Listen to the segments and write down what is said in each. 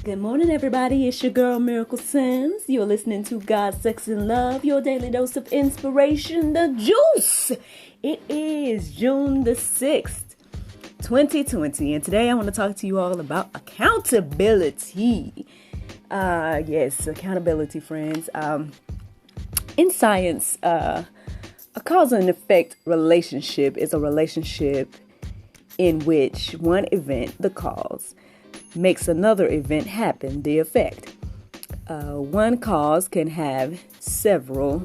Good morning, everybody. It's your girl, Miracle Sims. You're listening to God, Sex, and Love, your daily dose of inspiration, the juice. It is June the 6th, 2020, and today I want to talk to you all about accountability. Yes, accountability, friends. In science, a cause and effect relationship is a relationship in which one event, the cause, makes another event happen, the effect. One cause can have several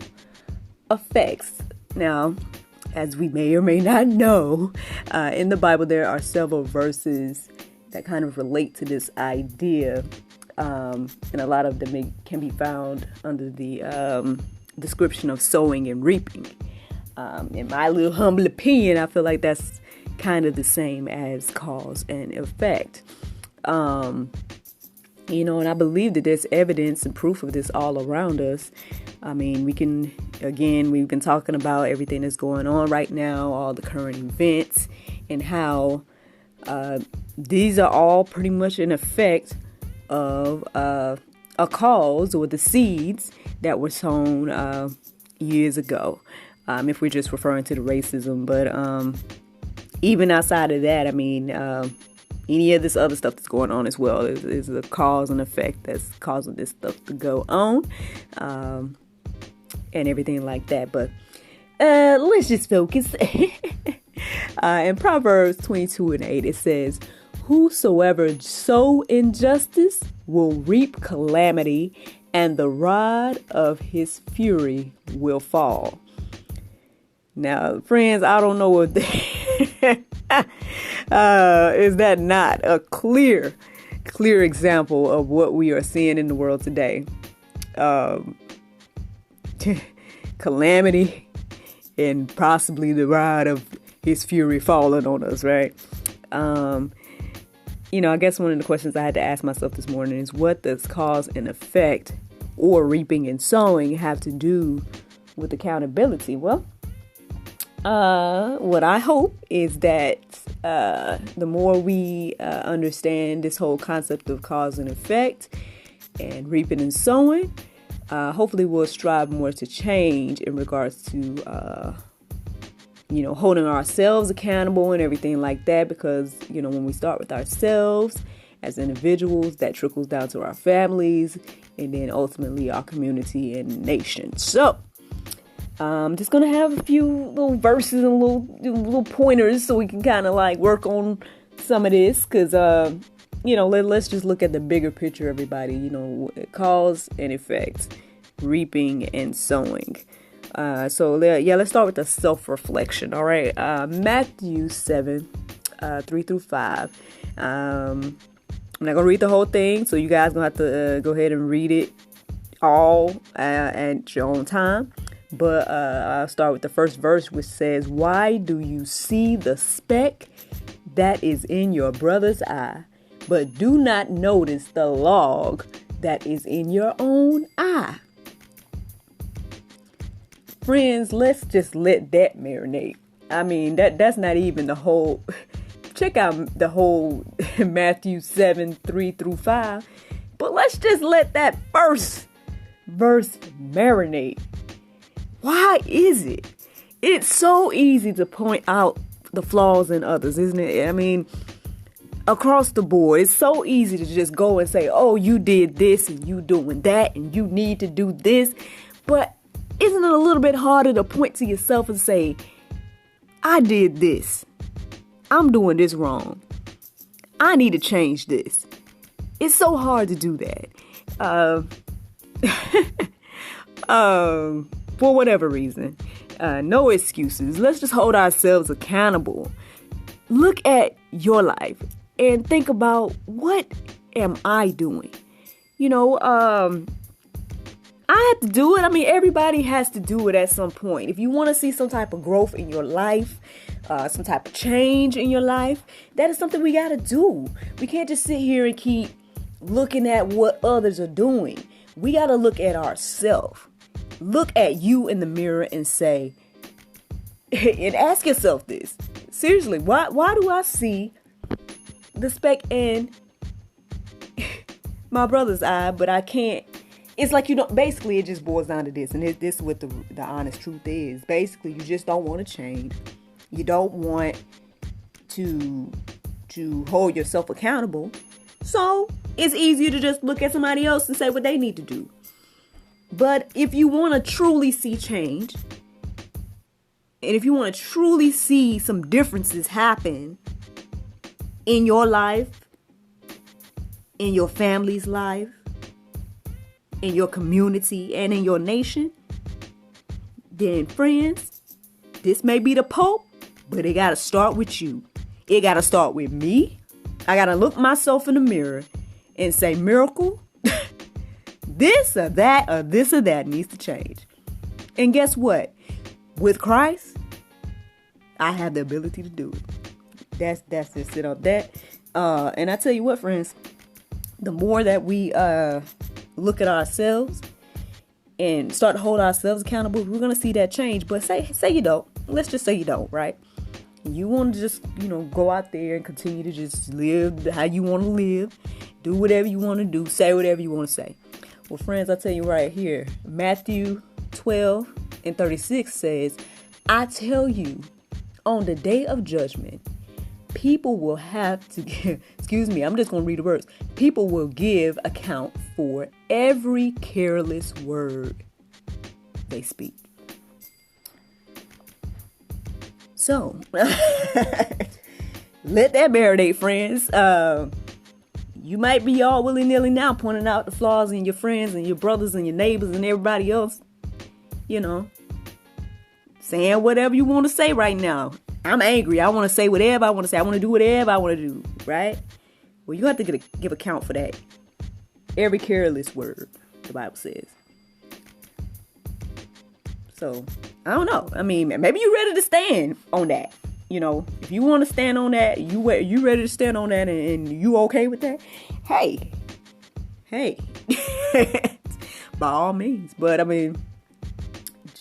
effects. Now, as we may or may not know, in the Bible there are several verses that kind of relate to this idea, and a lot of them can be found under the description of sowing and reaping. In my little humble opinion, I feel like that's kind of the same as cause and effect. And I believe that there's evidence and proof of this all around us. I mean, we've been talking about everything that's going on right now, all the current events, and how these are all pretty much an effect of a cause or the seeds that were sown years ago. If we're just referring to the racism, but even outside of that, I mean, any of this other stuff that's going on as well is a cause and effect that's causing this stuff to go on, and everything like that. But let's just focus. In Proverbs 22:8, it says, "Whosoever sow injustice will reap calamity, and the rod of his fury will fall." Now, friends, I don't know what is that not a clear example of what we are seeing in the world today? Calamity and possibly the rod of his fury falling on us, right? I guess one of the questions I had to ask myself this morning is, what does cause and effect, or reaping and sowing, have to do with accountability? Well, what I hope is that the more we understand this whole concept of cause and effect and reaping and sowing, hopefully we'll strive more to change in regards to, holding ourselves accountable and everything like that. Because, when we start with ourselves as individuals, that trickles down to our families and then ultimately our community and nation. So, I'm just going to have a few little verses and little pointers so we can kind of like work on some of this. Because, let's just look at the bigger picture, everybody. Cause and effect, reaping and sowing. Let's start with the self-reflection. All right. Matthew 7, 3 through 5. I'm not going to read the whole thing, so you guys going to have to go ahead and read it all at your own time. But I'll start with the first verse, which says, "Why do you see the speck that is in your brother's eye, but do not notice the log that is in your own eye?" Friends, let's just let that marinate. I mean, that's not even the whole. Check out the whole Matthew 7, 3 through 5. But let's just let that first verse marinate. Why is it? It's so easy to point out the flaws in others, isn't it? I mean, across the board, it's so easy to just go and say, "Oh, you did this and you doing that and you need to do this." But isn't it a little bit harder to point to yourself and say, "I did this. I'm doing this wrong. I need to change this." It's so hard to do that. For whatever reason, no excuses. Let's just hold ourselves accountable. Look at your life and think about, what am I doing? I have to do it. I mean, everybody has to do it at some point. If you want to see some type of growth in your life, some type of change in your life, that is something we got to do. We can't just sit here and keep looking at what others are doing. We got to look at ourselves. Look at you in the mirror and say, and ask yourself this. Seriously, why do I see the speck in my brother's eye, but I can't. It's like, basically it just boils down to this. And this is what the honest truth is. Basically, you just don't want to change. You don't want to hold yourself accountable. So it's easier to just look at somebody else and say what they need to do. But if you want to truly see change, and if you want to truly see some differences happen in your life, in your family's life, in your community, and in your nation, then friends, this may be the Pope, but it got to start with you. It got to start with me. I got to look myself in the mirror and say, miracle, this or that or this or that needs to change. And guess what? With Christ, I have the ability to do it. That's just it on that. And I tell you what, friends, the more that we look at ourselves and start to hold ourselves accountable, we're going to see that change. But say you don't. Let's just say you don't, right? You want to just, go out there and continue to just live how you want to live. Do whatever you want to do. Say whatever you want to say. Well, friends, I tell you right here, Matthew 12:36 says, I tell you, on the day of judgment, people will have to give, I'm just going to read the words. People will give account for every careless word they speak. So, let that marinate, friends. You might be all willy-nilly now pointing out the flaws in your friends and your brothers and your neighbors and everybody else. Saying whatever you want to say right now. I'm angry. I want to say whatever I want to say. I want to do whatever I want to do, right? Well, you have to give account for that. Every careless word, the Bible says. So, I don't know. I mean, maybe you're ready to stand on that. If you want to stand on that, you ready to stand on that and you okay with that? Hey, by all means. But I mean,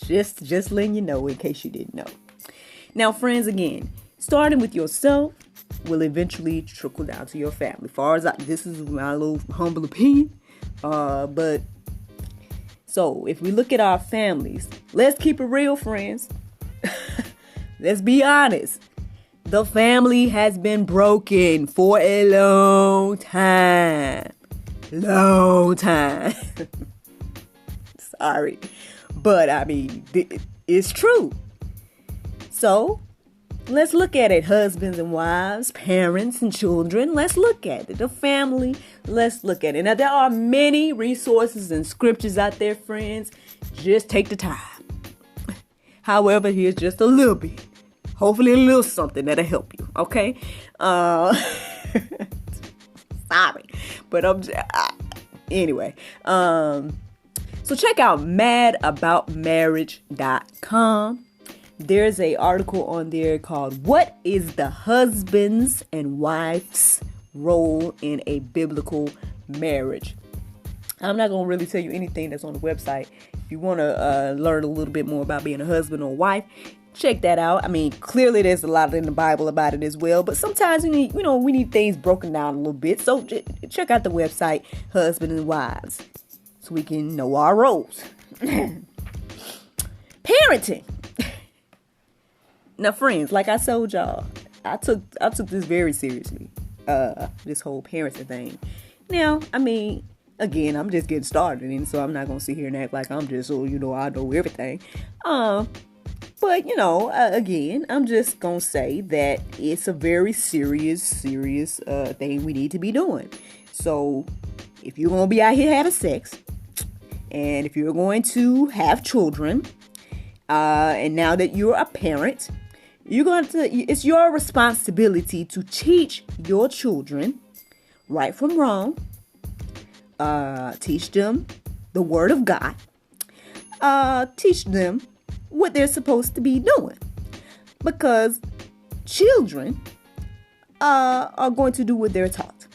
just letting you know in case you didn't know. Now, friends, again, starting with yourself will eventually trickle down to your family. This is my little humble opinion. But so if we look at our families, let's keep it real, friends. Let's be honest. The family has been broken for a long time. Sorry. But I mean, it's true. So let's look at it. Husbands and wives, parents and children. Let's look at it. The family. Let's look at it. Now, there are many resources and scriptures out there, friends. Just take the time. However, here's just a little bit. Hopefully a little something that'll help you. Okay? Sorry. But anyway. So check out madaboutmarriage.com. There's an article on there called What is the Husband's and Wife's Role in a Biblical Marriage? I'm not going to really tell you anything that's on the website. If you want to learn a little bit more about being a husband or wife, check that out. I mean, clearly there's a lot in the Bible about it as well, but sometimes we need things broken down a little bit. So check out the website, Husband and Wives, so we can know our roles. Parenting. Now, friends, like I told y'all, I took this very seriously. This whole parenting thing. Now, I mean, again, I'm just getting started, and so I'm not gonna sit here and act like I'm just, I know everything. But again, I'm just gonna say that it's a very serious thing we need to be doing. So, if you're gonna be out here having sex, and if you're going to have children, and now that you're a parent, it's your responsibility to teach your children right from wrong. Teach them the Word of God. Teach them what they're supposed to be doing. Because children are going to do what they're taught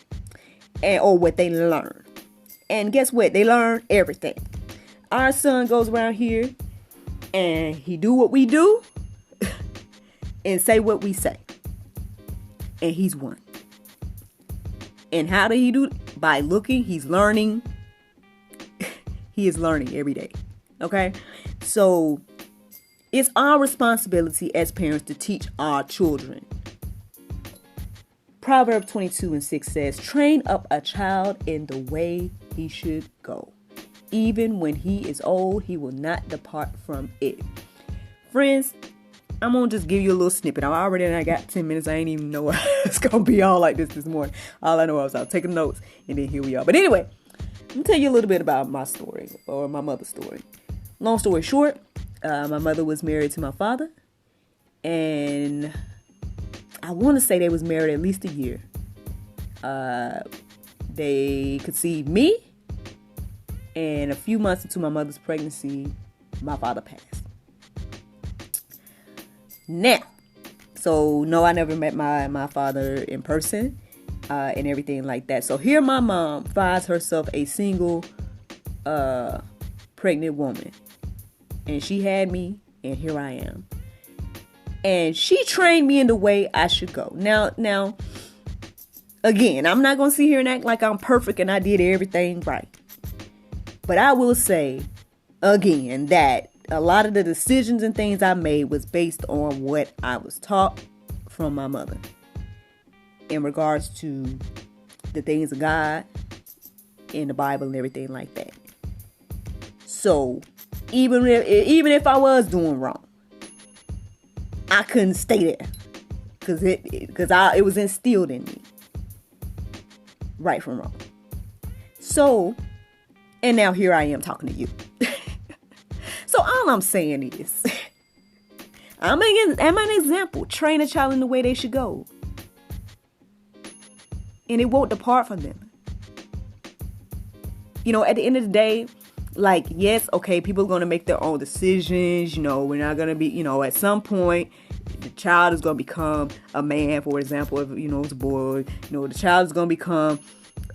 or what they learn. And guess what? They learn everything. Our son goes around here and he do what we do and say what we say. And he's one. And how did he do? by looking. He's learning. He is learning every day. Okay? So it's our responsibility as parents to teach our children. Proverbs 22:6 says, train up a child in the way he should go. Even when he is old, he will not depart from it. Friends, I'm going to just give you a little snippet. I got 10 minutes. I ain't even know it's going to be all like this morning. All I know I was out taking notes, and then here we are. But anyway, let me tell you a little bit about my story, or my mother's story. Long story short, my mother was married to my father, and I want to say they was married at least a year. They conceived me, and a few months into my mother's pregnancy, my father passed. Now, so no, I never met my father in person and everything like that. So here my mom finds herself a single pregnant woman. And she had me, and here I am. And she trained me in the way I should go. Now, again, I'm not going to sit here and act like I'm perfect and I did everything right. But I will say, again, that a lot of the decisions and things I made was based on what I was taught from my mother in regards to the things of God in the Bible and everything like that. So even if I was doing wrong, I couldn't stay there because it was instilled in me, right from wrong. So, and now here I am talking to you. So all I'm saying is, I'm an example. Train a child in the way they should go, and it won't depart from them. You know, at the end of the day, like, yes, okay, people are going to make their own decisions. You know, we're not going to be, you know, at some point, the child is going to become a man, for example, if, you know, it's a boy, you know, the child is going to become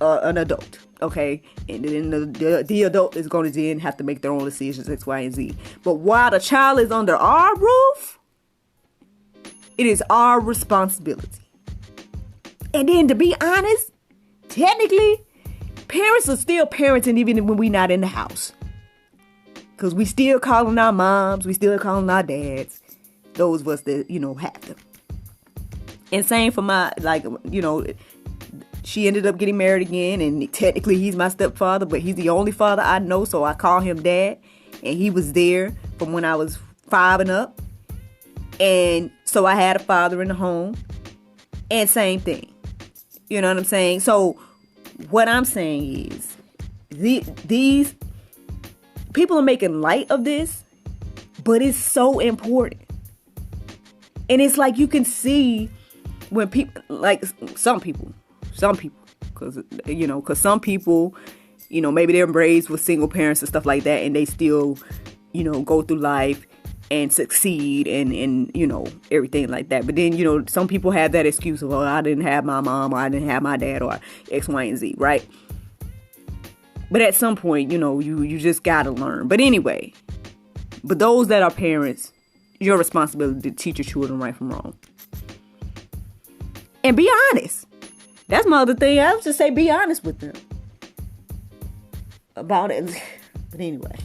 an adult. Okay, and then the adult is going to then have to make their own decisions, X, Y, and Z. But while the child is under our roof, it is our responsibility. And then, to be honest, technically, parents are still parenting even when we're not in the house. Because we still calling our moms, we still calling our dads. Those of us that, you know, have them. And same for my, like, you know, she ended up getting married again, and technically he's my stepfather, but he's the only father I know, so I call him dad. And he was there from when I was 5 and up. And so I had a father in the home. And same thing. You know what I'm saying? So what I'm saying is, these people are making light of this, but it's so important. And it's like you can see when people, like some people, because some people, you know, maybe they're raised with single parents and stuff like that, and they still, you know, go through life and succeed and you know, everything like that. But then, you know, some people have that excuse of, oh, I didn't have my mom, or I didn't have my dad, or X, Y, and Z, right? But at some point, you know, you just gotta learn. But anyway, but those that are parents, your responsibility to teach your children right from wrong. And be honest. That's my other thing. I would just say be honest with them about it. But anyway,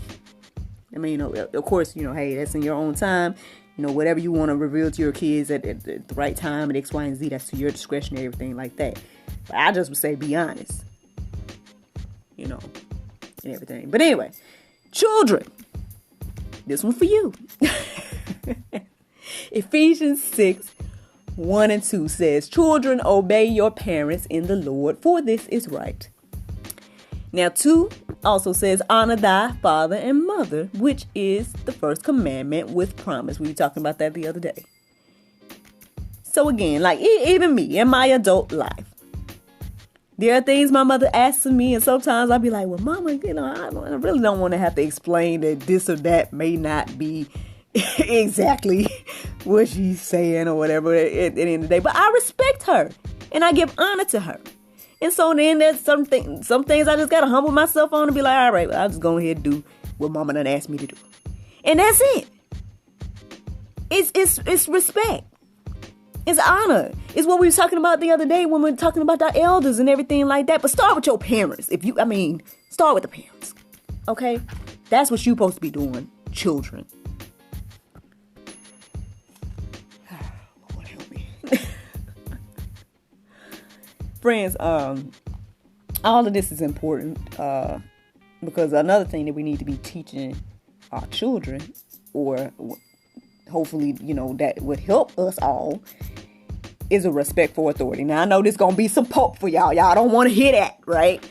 I mean, you know, of course, you know, hey, that's in your own time. You know, whatever you want to reveal to your kids at the right time and X, Y, and Z, that's to your discretion and everything like that. But I just would say be honest. You know, and everything. But anyway, children, this one for you. Ephesians 6:1-2 says, children, obey your parents in the Lord, for this is right. Now 2 also says, honor thy father and mother, which is the first commandment with promise. We were talking about that the other day. So again, like even me in my adult life, there are things my mother asks of me, and sometimes I'll be like, well, mama, you know, I really don't want to have to explain that this or that may not be exactly what she's saying or whatever at the end of the day. But I respect her and I give honor to her. And so then there's some things I just got to humble myself on and be like, all right, well, I'll just go ahead and do what mama done asked me to do. And that's it. It's respect. It's honor. It's what we were talking about the other day when we were talking about our elders and everything like that. But start with your parents. Start with the parents. Okay? That's what you're supposed to be doing, children. Lord help me. Friends, all of this is important because another thing that we need to be teaching our children, or hopefully, that would help us all, is a respect for authority. Now, I know this going to be some poke for y'all. Y'all don't want to hear that, right?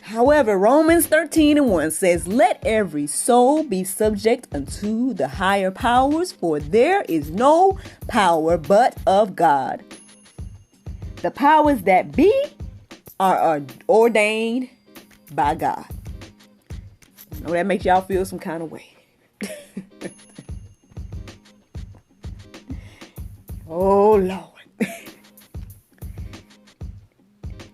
However, Romans 13:1 says, "Let every soul be subject unto the higher powers, for there is no power but of God. The powers that be are ordained by God." I know that makes y'all feel some kind of way. Oh, Lord.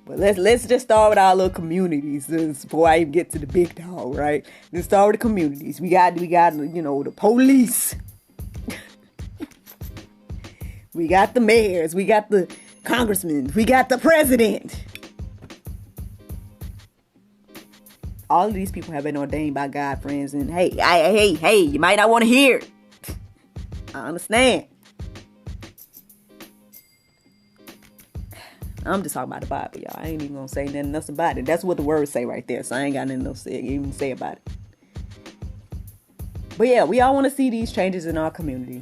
But let's just start with our little communities before I even get to the big dog, right? Let's start with the communities. We got the police. We got the mayors. We got the congressmen. We got the president. All of these people have been ordained by God, friends. And hey, you might not want to hear it. I understand. I'm just talking about the Bible, y'all. I ain't even gonna say nothing else about it. That's what the words say right there. So I ain't got nothing else to even say about it. But yeah, we all want to see these changes in our community.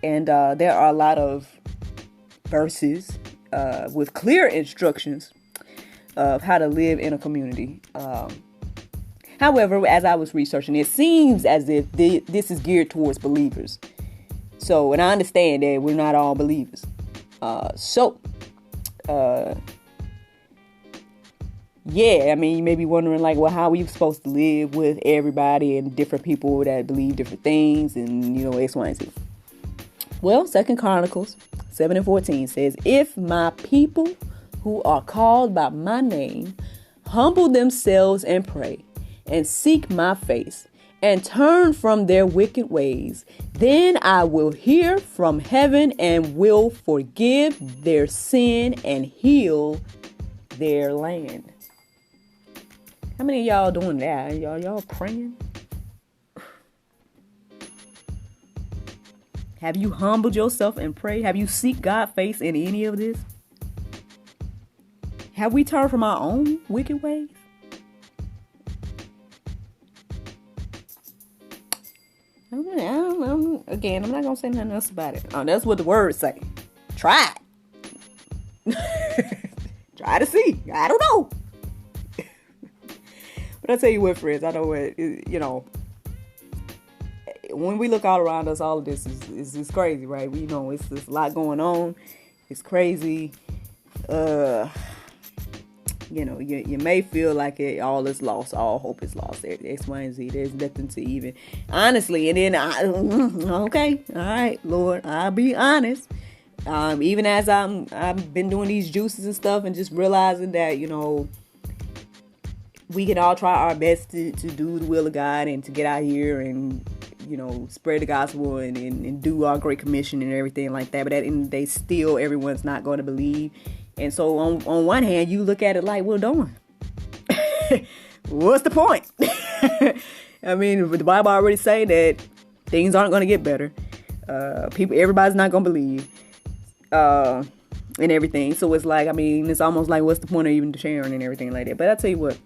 And there are a lot of verses with clear instructions of how to live in a community. However, as I was researching, it seems as if this is geared towards believers. So, and I understand that we're not all believers. Yeah, I mean, you may be wondering, like, well, how are we supposed to live with everybody and different people that believe different things and, X, Y, and Z? Well, 2 Chronicles 7:14 says, "If my people who are called by my name humble themselves and pray and seek my face and turn from their wicked ways, then I will hear from heaven and will forgive their sin and heal their land." How many of y'all doing that? Y'all praying? Have you humbled yourself and prayed? Have you seek God's face in any of this? Have we turned from our own wicked ways? Again, I'm not going to say nothing else about it. Oh, that's what the words say. Try it. Try to see. I don't know. But I tell you what, friends, I know what, when we look all around us, all of this is crazy, right? We know it's a lot going on. It's crazy. You may feel like all is lost, all hope is lost. X, Y, and Z. There's nothing to even, honestly. And then, okay, all right, Lord, I'll be honest. Even as I've been doing these juices and stuff, and just realizing that we can all try our best to do the will of God and to get out here and spread the gospel and do our great commission and everything like that. But at the end of the day, still everyone's not going to believe. And so on one hand, you look at it like, well, darn, what's the point? I mean, the Bible already say that things aren't going to get better. Everybody's not going to believe and everything. So it's like, I mean, it's almost like, what's the point of even sharing and everything like that? But I tell you what,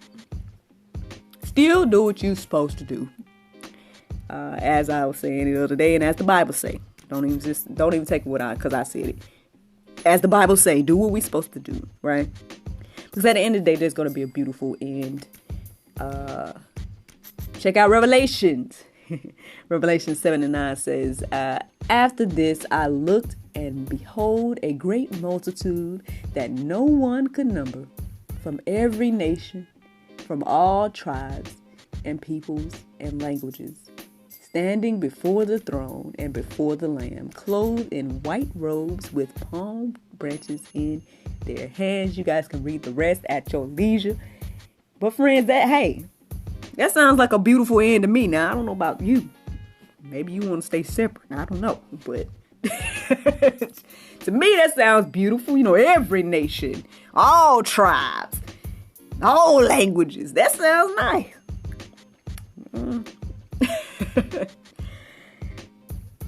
still do what you're supposed to do. As I was saying the other day, and as the Bible say, don't even take it because I said it. As the Bible say, do what we're supposed to do, right? Because at the end of the day, there's going to be a beautiful end. Check out Revelations. Revelation 7:9 says, "After this I looked, and behold, a great multitude that no one could number, from every nation, from all tribes and peoples and languages, standing before the throne and before the Lamb, clothed in white robes with palm branches in their hands." You guys can read the rest at your leisure. But friends, that sounds like a beautiful end to me. Now, I don't know about you. Maybe you want to stay separate. I don't know. But to me, that sounds beautiful. You know, every nation, all tribes, all languages. That sounds nice.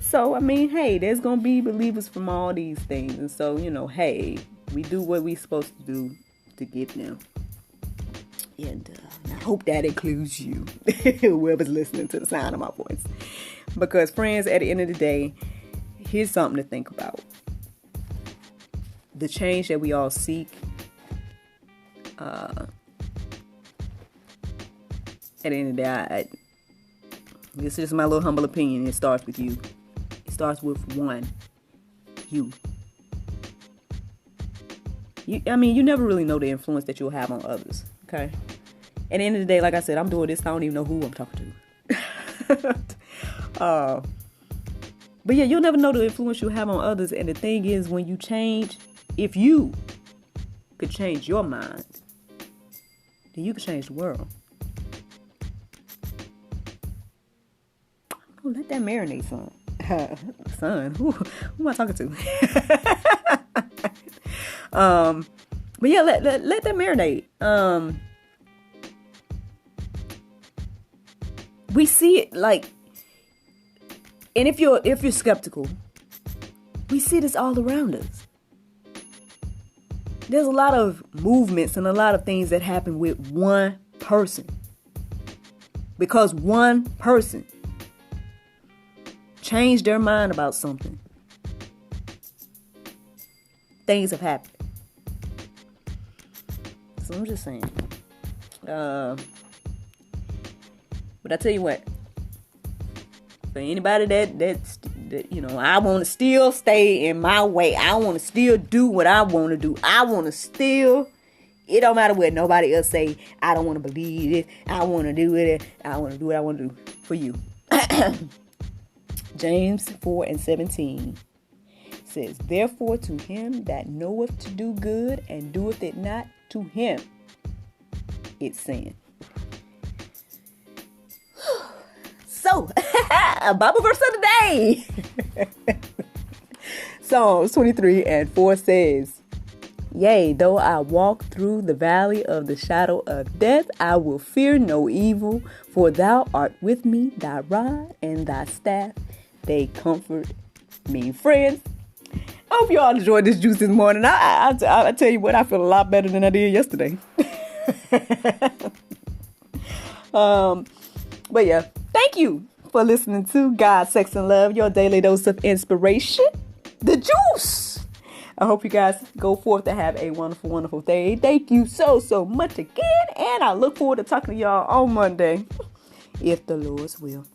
So, I mean, hey, there's going to be believers from all these things. And so, you know, hey, we do what we're supposed to do to get them. And I hope that includes you, whoever's listening to the sound of my voice. Because, friends, at the end of the day, here's something to think about. The change that we all seek, at the end of the day, this is just my little humble opinion. It starts with you. It starts with one, you. I mean, you never really know the influence that you'll have on others, okay? At the end of the day, like I said, I'm doing this. I don't even know who I'm talking to. But yeah, you'll never know the influence you have on others. And the thing is, when you change, if you could change your mind, then you can change the world. Oh, let that marinate, son. Son, who am I talking to? But yeah, let that marinate. We see it like, and if you're skeptical, we see this all around us. There's a lot of movements and a lot of things that happen with one person. Because one person changed their mind about something. Things have happened. So I'm just saying. But I tell you what, for anybody that you know, I want to still stay in my way. I want to still do what I want to do. I want to still, it don't matter what nobody else say. I don't want to believe it. I want to do it. I want to do what I want to do for you. James 4:17 says, therefore to him that knoweth to do good and doeth it not, to him it's sin. So, a Bible verse of the day. Psalms 23:4 says, yea, though I walk through the valley of the shadow of death, I will fear no evil, for thou art with me, thy rod and thy staff, they comfort me. Friends, I hope you all enjoyed this juice this morning. I tell you what, I feel a lot better than I did yesterday. But yeah, thank you for listening to God, Sex, and Love, your daily dose of inspiration, the juice. I hope you guys go forth to have a wonderful, wonderful day. Thank you so much again. And I look forward to talking to y'all on Monday, if the Lord's will.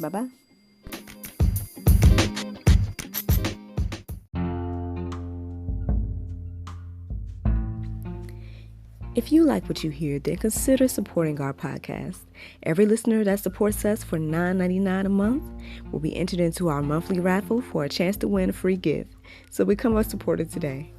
Bye-bye. If you like what you hear, then consider supporting our podcast. Every listener that supports us for $9.99 a month will be entered into our monthly raffle for a chance to win a free gift. So become a supporter today.